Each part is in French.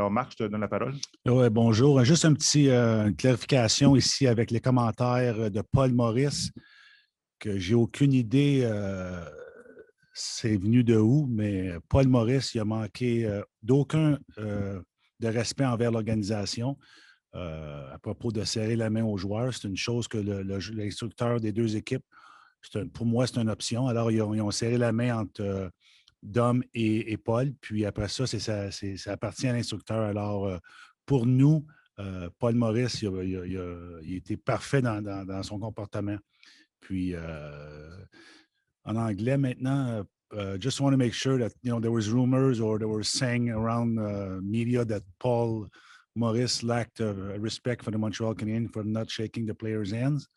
Alors, Marc, je te donne la parole. Oui, bonjour. Juste une clarification ici avec les commentaires de Paul Maurice, que j'ai aucune idée c'est venu de où, mais Paul Maurice, il a manqué d'aucun de respect envers l'organisation à propos de serrer la main aux joueurs. C'est une chose que l'instructeur des deux équipes, pour moi, c'est une option. Alors, ils ont serré la main entre Dom et Paul, puis après ça, ça appartient à l'instructeur. Alors, pour nous, Paul Maurice, il était parfait dans son comportement. Puis, en anglais, maintenant, just want to make sure that, there was rumors or there were saying around media that Paul Maurice lacked respect for the Montreal Canadiens for not shaking the players' hands.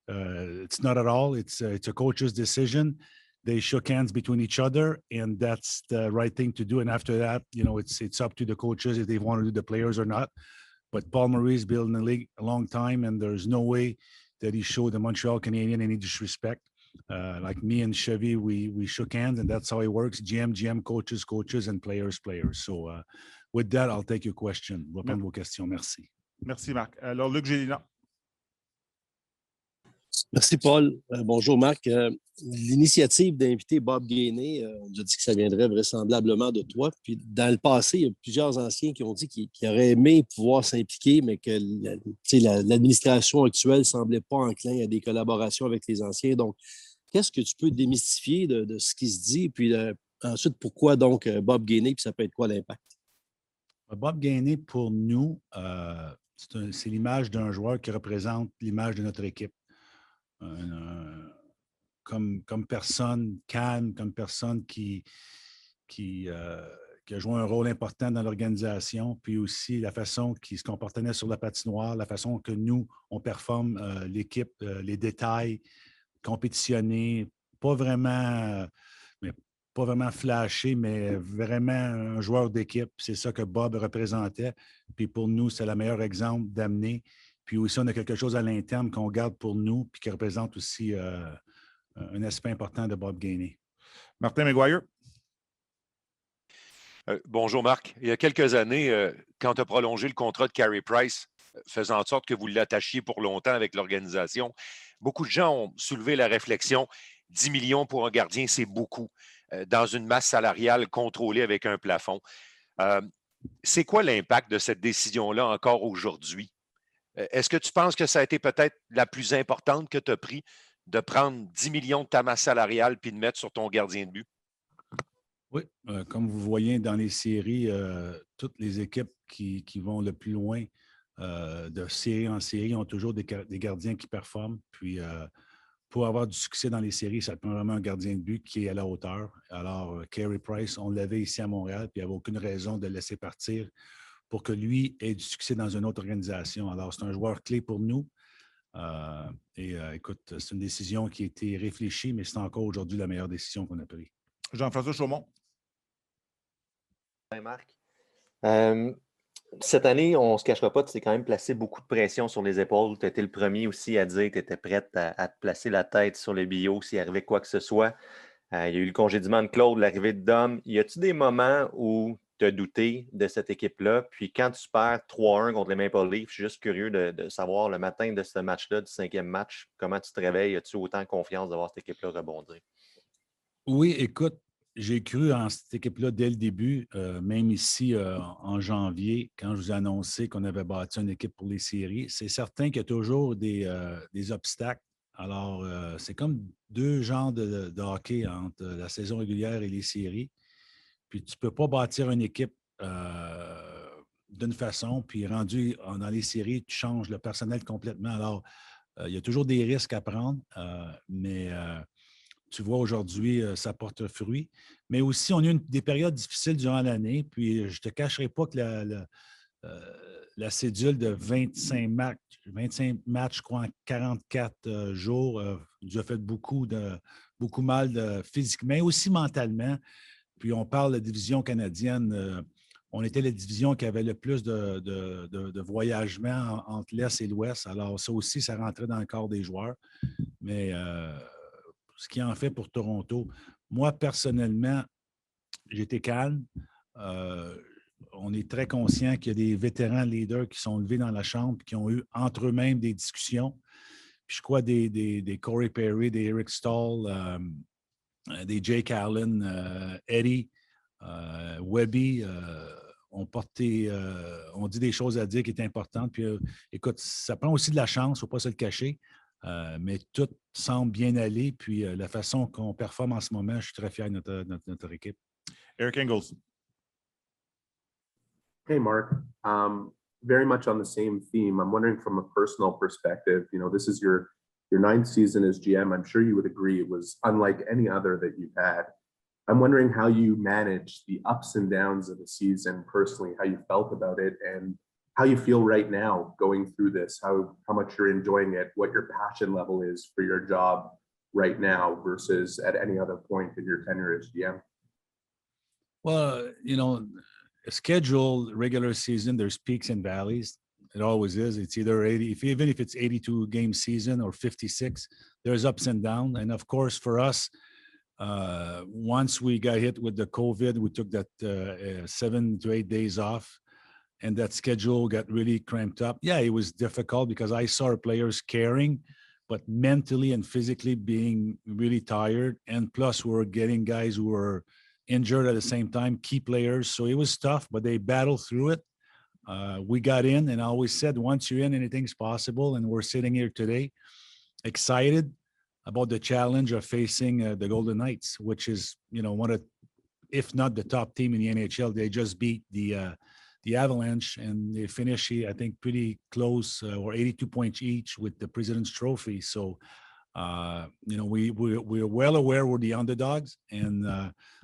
It's not at all. It's a coach's decision. They shook hands between each other, and that's the right thing to do. And after that, it's up to the coaches if they want to do the players or not. But Paul Maurice been in the league a long time, and there's no way that he showed the Montreal Canadiens any disrespect. Like me and Chevy, we shook hands, and that's how it works. GM, coaches, and players. So with that, I'll take your question. Répondre vos questions. Merci. Merci, Marc. Alors, Luc Gélina. Merci, Paul. Bonjour, Marc. L'initiative d'inviter Bob Gainey, on nous a dit que ça viendrait vraisemblablement de toi. Puis, dans le passé, il y a plusieurs anciens qui ont dit qu'ils auraient aimé pouvoir s'impliquer, mais que l'administration actuelle ne semblait pas enclin à des collaborations avec les anciens. Donc, qu'est-ce que tu peux démystifier de ce qui se dit? Puis, ensuite, pourquoi donc Bob Gainey? Puis, ça peut être quoi l'impact? Bob Gainey, pour nous, c'est l'image d'un joueur qui représente l'image de notre équipe. Comme personne calme, comme personne qui a joué un rôle important dans l'organisation, puis aussi la façon qu'il se comportait sur la patinoire, la façon que nous, on performe l'équipe, les détails, compétitionner, pas vraiment flashé, mais vraiment un joueur d'équipe. C'est ça que Bob représentait. Puis pour nous, c'est le meilleur exemple d'amener. Puis aussi, on a quelque chose à l'interne qu'on garde pour nous, puis qui représente aussi un aspect important de Bob Gainey. Martin McGuire. Bonjour, Marc. Il y a quelques années, quand tu as prolongé le contrat de Carey Price, faisant en sorte que vous l'attachiez pour longtemps avec l'organisation, beaucoup de gens ont soulevé la réflexion 10 millions pour un gardien, c'est beaucoup, dans une masse salariale contrôlée avec un plafond. C'est quoi l'impact de cette décision-là encore aujourd'hui? Est-ce que tu penses que ça a été peut-être la plus importante que tu as pris de prendre 10 millions de ta masse salariale puis de mettre sur ton gardien de but? Oui, comme vous voyez dans les séries, toutes les équipes qui vont le plus loin de série en série ont toujours des gardiens qui performent. Puis, pour avoir du succès dans les séries, ça prend vraiment un gardien de but qui est à la hauteur. Alors, Carey Price, on l'avait ici à Montréal, puis il n'y avait aucune raison de le laisser partir pour que lui ait du succès dans une autre organisation. Alors, c'est un joueur clé pour nous. Écoute, c'est une décision qui a été réfléchie, mais c'est encore aujourd'hui la meilleure décision qu'on a prise. Jean-François Chaumont. Marc. Cette année, on ne se cachera pas, tu t'es quand même placé beaucoup de pression sur les épaules. Tu étais le premier aussi à dire que tu étais prête à te placer la tête sur le bio s'il arrivait quoi que ce soit. Il y a eu le congédiement de Claude, l'arrivée de Dom. Y a-t-il des moments où tu as douté de cette équipe-là? Puis quand tu perds 3-1 contre les Maple Leafs, je suis juste curieux de savoir le matin de ce match-là, du 5e match, comment tu te réveilles? As-tu autant confiance de voir cette équipe-là rebondir? Oui, écoute, j'ai cru en cette équipe-là dès le début, même ici en janvier, quand je vous ai annoncé qu'on avait bâti une équipe pour les séries. C'est certain qu'il y a toujours des obstacles. Alors, c'est comme deux genres de hockey entre la saison régulière et les séries. Puis, tu ne peux pas bâtir une équipe d'une façon, puis rendu dans les séries, tu changes le personnel complètement. Alors, il y a toujours des risques à prendre, mais tu vois, aujourd'hui, ça porte fruit. Mais aussi, on a eu des périodes difficiles durant l'année. Puis, je ne te cacherai pas que la cédule de 25 matchs, je crois, en 44 jours, nous a fait beaucoup mal physiquement, mais aussi mentalement. Puis, on parle de la division canadienne. On était la division qui avait le plus de voyagement entre l'Est et l'Ouest. Alors, ça aussi, ça rentrait dans le corps des joueurs. Mais ce qui en fait pour Toronto, moi, personnellement, j'étais calme. on est très conscient qu'il y a des vétérans leaders qui sont levés dans la chambre et qui ont eu entre eux-mêmes des discussions. Puis je crois des Corey Perry, des Eric Stahl, des Jake Allen, Eddie, Webby ont dit des choses à dire qui étaient importantes. Puis écoute, ça prend aussi de la chance, il ne faut pas se le cacher. Mais tout semble bien aller. Puis la façon qu'on performe en ce moment, je suis très fier de notre équipe. Eric Engels. Hey, Mark. Very much on the same theme. I'm wondering from a personal perspective, this is your ninth season as GM. I'm sure you would agree it was unlike any other that you've had. I'm wondering how you managed the ups and downs of the season personally, how you felt about it, and how you feel right now going through this, how much you're enjoying it, what your passion level is for your job right now versus at any other point in your tenure as GM. Well, a scheduled regular season, there's peaks and valleys. It always is. It's either 80, even if it's 82 game season or 56, there's ups and downs. And of course, for us, once we got hit with the COVID, we took that 7 to 8 days off, and that schedule got really cramped up. Yeah, it was difficult because I saw our players caring, but mentally and physically being really tired. And plus, we were getting guys who were injured at the same time, key players. So it was tough, but they battled through it. We got in, and I always said, once you're in, anything's possible. And we're sitting here today excited about the challenge of facing the Golden Knights, which is, one of, if not the top team in the NHL. They just beat the Avalanche, and they finished, I think, pretty close, or 82 points each with the President's Trophy. So, we're well aware we're the underdogs, and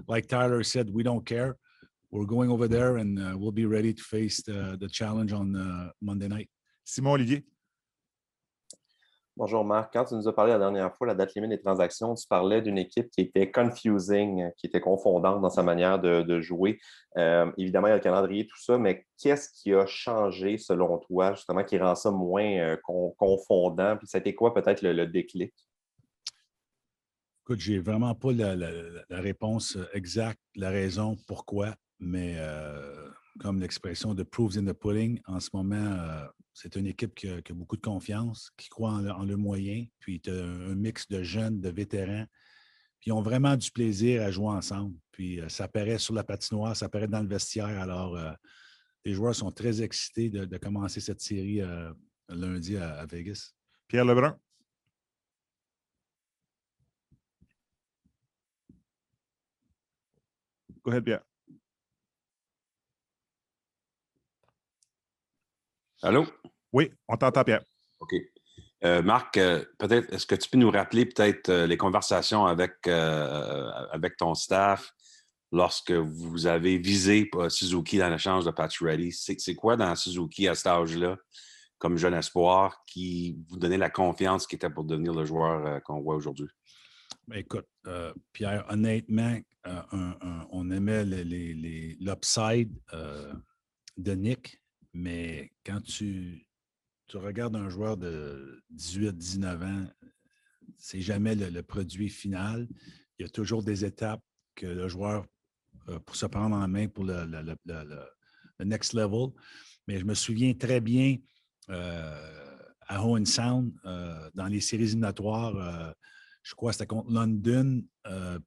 like Tyler said, we don't care. We're going over there, and we'll be ready to face the challenge on Monday night. Simon Olivier. Bonjour Marc, quand tu nous as parlé la dernière fois, la date limite des transactions, tu parlais d'une équipe qui était confusing, qui était confondante dans sa manière de jouer. Évidemment, il y a le calendrier, tout ça, mais qu'est-ce qui a changé selon toi, justement, qui rend ça moins confondant? Puis ça a été quoi peut-être le déclic? Écoute, j'ai vraiment pas la réponse exacte, la raison pourquoi, mais comme l'expression de proofs in the pudding, en ce moment, c'est une équipe qui a beaucoup de confiance, qui croit en le moyen, puis tu as un mix de jeunes, de vétérans, puis ils ont vraiment du plaisir à jouer ensemble. Puis ça paraît sur la patinoire, ça paraît dans le vestiaire. Alors, les joueurs sont très excités de commencer cette série lundi à Vegas. Pierre Lebrun. Go ahead, Pierre. Allô? Oui, on t'entend, Pierre. OK. Marc, peut-être, est-ce que tu peux nous rappeler peut-être les conversations avec ton staff lorsque vous avez visé Suzuki dans l'échange de Pacioretty? C'est quoi dans Suzuki à cet âge-là, comme jeune espoir, qui vous donnait la confiance qui était pour devenir le joueur qu'on voit aujourd'hui? Bien, écoute, Pierre, honnêtement, on aimait l'upside de Nick, mais quand tu regardes un joueur de 18-19 ans, c'est jamais le produit final. Il y a toujours des étapes que le joueur, pour se prendre en main pour le next level. Mais je me souviens très bien à Owen Sound, dans les séries éliminatoires, je crois que c'était contre London,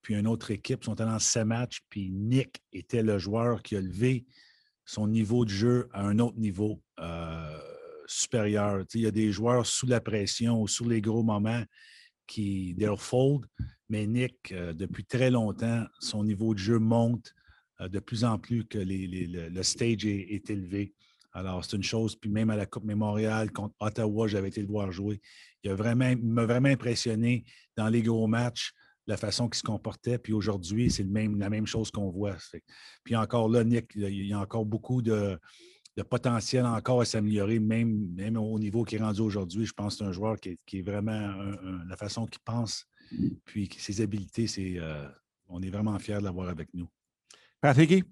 puis une autre équipe, ils sont allés en 7 matchs, puis Nick était le joueur qui a levé son niveau de jeu à un autre niveau supérieur. Tu sais, il y a des joueurs sous la pression ou sous les gros moments qui they'll fold, mais Nick, depuis très longtemps, son niveau de jeu monte de plus en plus que le stage est élevé. Alors, c'est une chose. Puis même à la Coupe Mémorial contre Ottawa, j'avais été le voir jouer. Il m'a vraiment impressionné dans les gros matchs, la façon qu'il se comportait. Puis aujourd'hui, c'est la même chose qu'on voit. Puis encore là, Nick, il y a encore beaucoup de potentiel encore à s'améliorer, même au niveau qui est rendu aujourd'hui. Je pense que c'est un joueur qui est vraiment la façon qu'il pense. Puis ses habiletés, on est vraiment fiers de l'avoir avec nous. Patrick.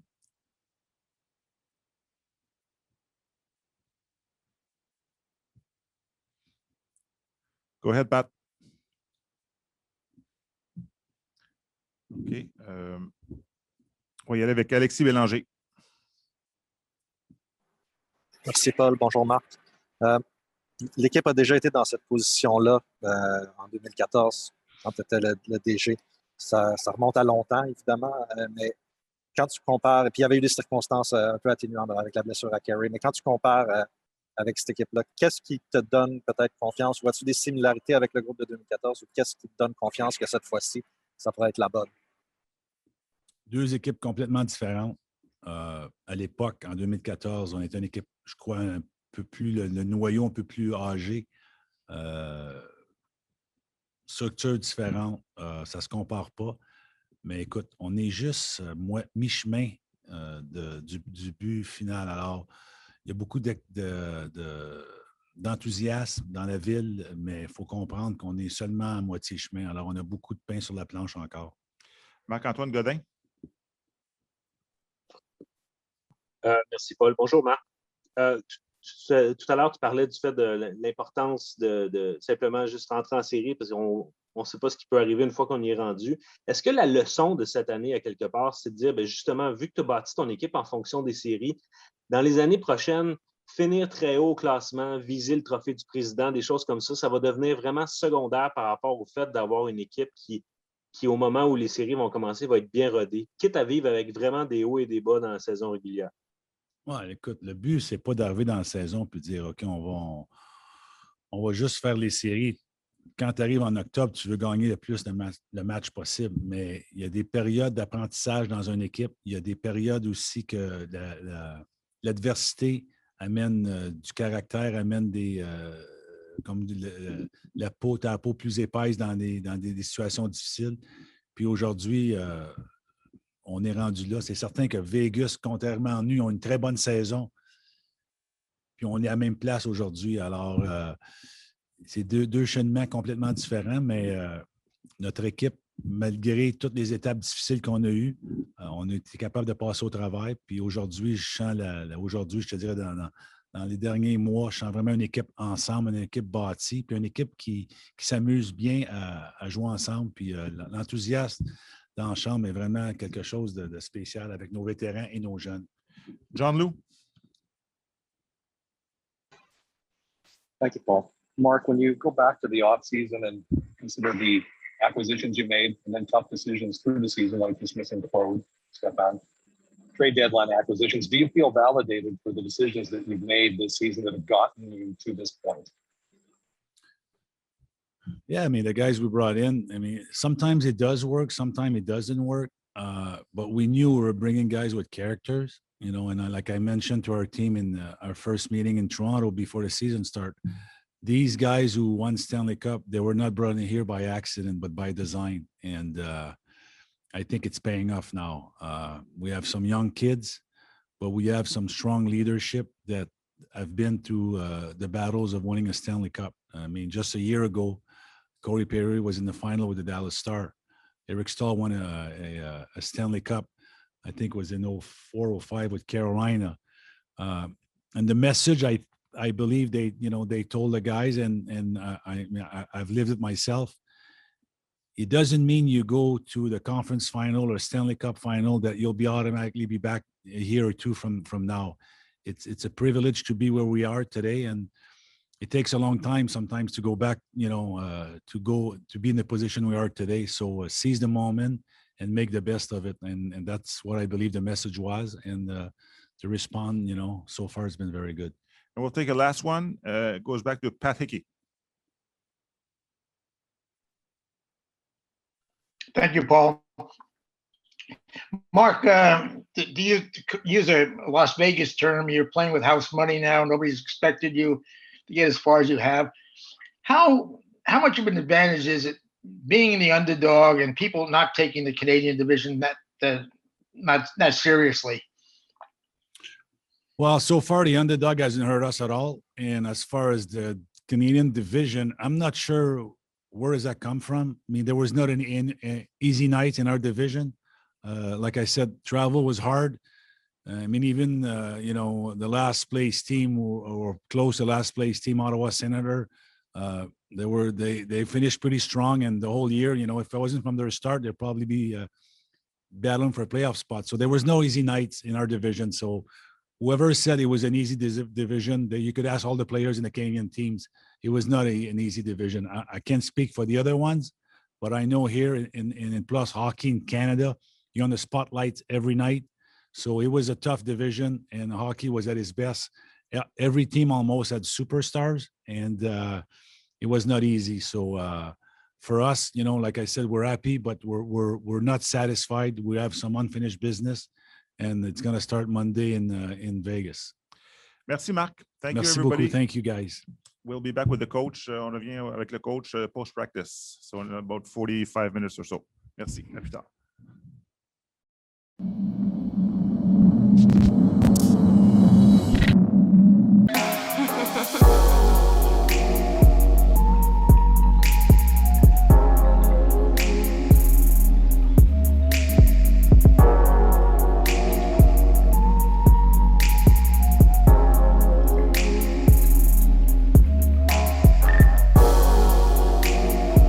Go ahead, Pat. OK. On va y aller avec Alexis Bélanger. Merci, Paul. Bonjour, Marc. L'équipe a déjà été dans cette position-là en 2014, quand tu étais le DG. Ça remonte à longtemps, évidemment, mais quand tu compares, et puis il y avait eu des circonstances un peu atténuantes avec la blessure à Carey, mais quand tu compares avec cette équipe-là, qu'est-ce qui te donne peut-être confiance? Vois-tu des similarités avec le groupe de 2014 ou qu'est-ce qui te donne confiance que cette fois-ci, ça pourrait être la bonne? Deux équipes complètement différentes. À l'époque, en 2014, on était une équipe, je crois, un peu plus, le noyau un peu plus âgé. Structure différente, ça ne se compare pas. Mais écoute, on est juste mi-chemin du but final. Alors, il y a beaucoup d'enthousiasme dans la ville, mais il faut comprendre qu'on est seulement à moitié chemin. Alors, on a beaucoup de pain sur la planche encore. Marc-Antoine Godin. Merci, Paul. Bonjour, Marc. Tout à l'heure, tu parlais du fait de l'importance de simplement juste rentrer en série parce qu'on ne sait pas ce qui peut arriver une fois qu'on y est rendu. Est-ce que la leçon de cette année, à quelque part, c'est de dire, bien, justement, vu que tu as bâti ton équipe en fonction des séries, dans les années prochaines, finir très haut au classement, viser le trophée du président, des choses comme ça va devenir vraiment secondaire par rapport au fait d'avoir une équipe qui, au moment où les séries vont commencer, va être bien rodée, quitte à vivre avec vraiment des hauts et des bas dans la saison régulière? Ouais, écoute, le but, c'est pas d'arriver dans la saison et de dire OK, on va juste faire les séries. Quand tu arrives en octobre, tu veux gagner le plus de matchs possible, mais il y a des périodes d'apprentissage dans une équipe. Il y a des périodes aussi que l'adversité amène du caractère, amène comme la peau plus épaisse dans des situations difficiles. Puis aujourd'hui, on est rendu là. C'est certain que Vegas, contrairement à nous, ont une très bonne saison. Puis on est à la même place aujourd'hui. Alors, c'est deux cheminements complètement différents, mais notre équipe, malgré toutes les étapes difficiles qu'on a eues, on a été capable de passer au travail. Puis aujourd'hui, aujourd'hui, je te dirais, dans les derniers mois, je sens vraiment une équipe ensemble, une équipe bâtie, puis une équipe qui s'amuse bien à jouer ensemble. Puis l'enthousiasme dans la chambre est vraiment quelque chose de spécial avec nos vétérans et nos jeunes. John Lou. Thank you, Paul. Mark, when you go back to the offseason and consider the acquisitions you made and then tough decisions through the season, like dismissing Claude, Stefan, trade deadline acquisitions, do you feel validated for the decisions that you've made this season that have gotten you to this point? Yeah, I mean, the guys we brought in, I mean, sometimes it does work, sometimes it doesn't work. But we knew we were bringing guys with characters, you know, and like I mentioned to our team in our first meeting in Toronto before the season start, these guys who won Stanley Cup, they were not brought in here by accident, but by design. And I think it's paying off now. We have some young kids, but we have some strong leadership that have been through the battles of winning a Stanley Cup. I mean, just a year ago, Corey Perry was in the final with the Dallas Star. Eric Stahl won a Stanley Cup, I think it was in 04, 05 with Carolina. And the message, I believe they told the guys, and I've lived it myself. It doesn't mean you go to the conference final or Stanley Cup final that you'll be automatically be back a year or two from now. It's a privilege to be where we are today, and it takes a long time sometimes to go back, to be in the position we are today. So seize the moment and make the best of it. And that's what I believe the message was. And to respond, so far it's been very good. And we'll take a last one. It goes back to Pat Hickey. Thank you, Paul. Mark, do you use a Las Vegas term? You're playing with house money now. Nobody's expected you to get as far as you have. How much of an advantage is it being the underdog and people not taking the Canadian division not seriously? Well, so far the underdog hasn't hurt us at all. And as far as the Canadian division, I'm not sure where does that come from. I mean, there was not an easy night in our division. Like I said, travel was hard. I mean, even the last place team or close to last place team, Ottawa Senator, they finished pretty strong, and the whole year, if it wasn't from their start, they'd probably be battling for a playoff spot. So there was no easy nights in our division. So whoever said it was an easy division, that you could ask all the players in the Canadian teams. It was not an easy division. I can't speak for the other ones, but I know here in Plus Hockey in Canada, you're on the spotlights every night. So it was a tough division, and hockey was at its best. Every team almost had superstars, and it was not easy. So for us, you know, like I said, we're happy, but we're not satisfied. We have some unfinished business, and it's going to start Monday in Vegas. Merci, Marc. Thank Merci you, everybody. beaucoup. Thank you, guys. We'll be back with the coach. On revient avec le coach post-practice. So in about 45 minutes or so. Merci. À plus tard.